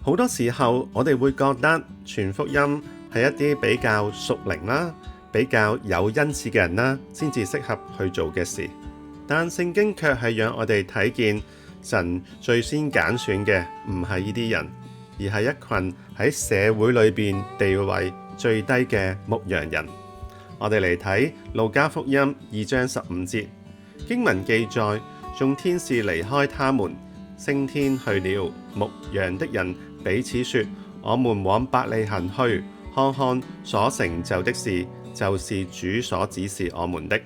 好多時候我哋會覺得傳福音係一啲比較屬靈啦、比較有恩賜嘅人啦，先至適合去做嘅事。但聖經卻係讓我哋睇見神最先揀選嘅唔係呢啲人，而係一群喺社會裏邊地位最低嘅牧羊人。我哋嚟睇路加福音2章15節，經文記載，眾天使離開他們，升天去了。牧羊的人彼此說：我們往伯利恆去，看看所成就的事，就是主所指示我們的。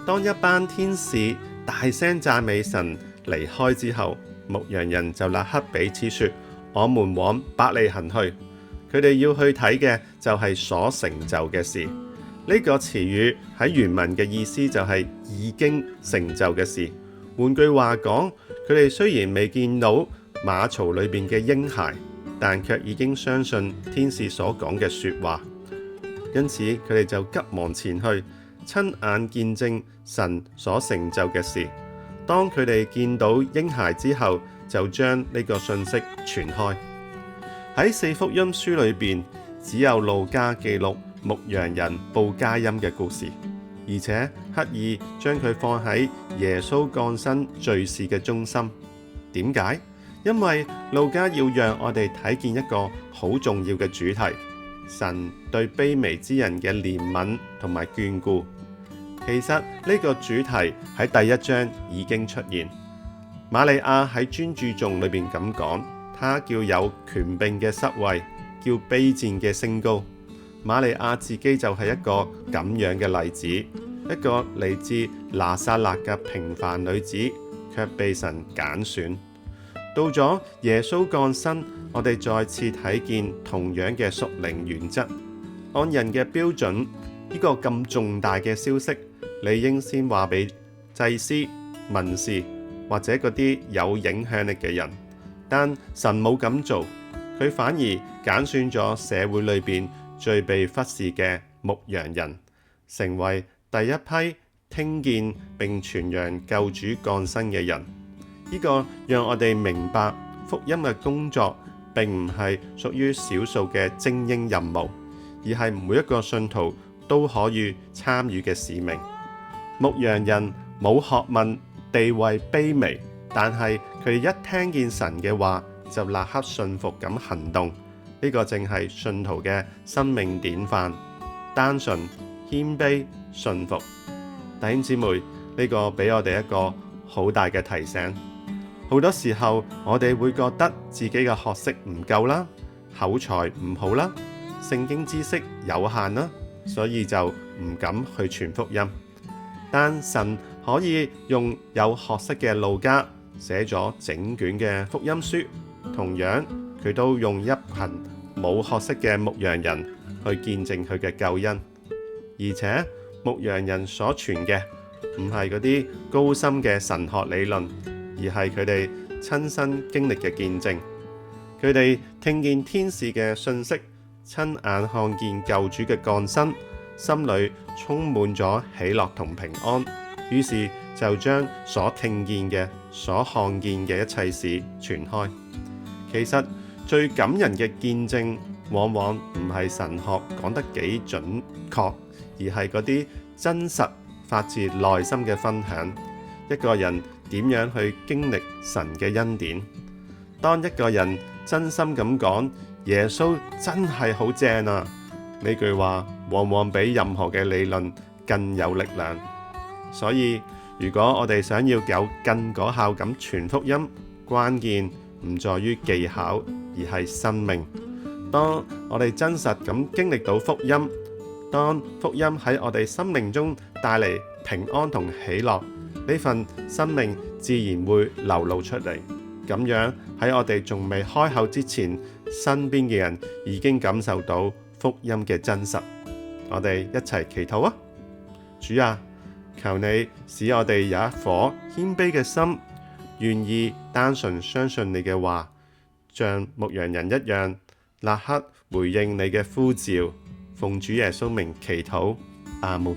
當一班天使大聲讚美神離開之後，牧羊人就立刻彼此說：我們往伯利恆去。佢哋要去睇嘅就係所成就嘅事。呢個詞語喺原文嘅意思就係已經成就嘅事。換句話講，佢哋雖然未見到馬槽裏邊嘅嬰孩，但卻已經相信天使所講嘅說話，因此佢哋就急忙前去，親眼見證神所成就嘅事。當佢哋見到嬰孩之後，就將呢個信息傳開。喺4福音書裏邊，只有路加記錄牧羊人報佳音嘅故事，而且刻意將佢放喺耶穌降生敘事嘅中心。點解？因為路加要讓我哋睇見一個好重要嘅主題：神對卑微之人嘅憐憫同埋眷顧。其實呢個主題喺第1章已經出現。瑪利亞喺專注頌裏邊咁講，他叫有權柄嘅失位，叫卑賤嘅升高。瑪利亞自己就係一個咁樣嘅例子，一個嚟自拿撒勒嘅平凡女子，卻被神揀選。到咗耶穌降生，我哋再次睇見同樣嘅屬靈原則。按人嘅標準，呢個咁重大嘅消息，理應先話俾祭司、文士或者嗰啲有影響力嘅人，但神冇咁做，佢反而揀選咗社會裏邊最被忽視嘅牧羊人，成為第一批聽見並傳揚救主降生嘅人。呢個讓我哋明白福音嘅工作並唔係屬於少數嘅精英任務，而係每一個信徒都可以參與嘅使命。牧羊人冇學問，地位卑微，但係佢哋一聽見神嘅話，就立刻信服咁行動。呢個正係信徒嘅生命典範，單純、謙卑、信服。弟兄姊妹，呢個俾我哋一個好大嘅提醒。好多時候我哋會覺得自己嘅學識唔夠啦，口才唔好啦，聖經知識有限啦，所以就唔敢去傳福音。但神可以用有學識嘅路加寫咗整卷嘅福音書，同樣佢都用一群冇學識嘅牧羊人去見證佢嘅救恩。而且牧羊人所傳嘅唔係嗰啲高深嘅神學理論，而係佢哋親身經歷嘅見證。佢哋聽見天使嘅訊息，親眼看見救主嘅降生，心裏充滿咗喜樂同平安，於是就將所聽見嘅、所看見嘅一切事傳開。其實最感人嘅見證，往往唔係神學講得幾準確，而係嗰啲真實發自內心嘅分享。一個人點樣去經歷神嘅恩典？當一個人真心咁講耶穌真係好正啊，呢句話往往比任何嘅理論更有力量。所以如果我哋想要有更果效咁傳福音，關鍵唔在於技巧，而係生命。當我哋真實咁經歷到福音，當福音喺我哋生命中帶嚟平安同喜樂，呢份生命自然會流露出嚟。咁樣喺我哋仲未開口之前，身邊嘅人已經感受到福音嘅真實。我哋一齊祈禱啊！主啊，求你使我哋有一顆謙卑嘅心，願意單純相信你嘅話，像牧羊人一樣，立刻回應你嘅呼召。奉主耶穌名祈禱，阿門。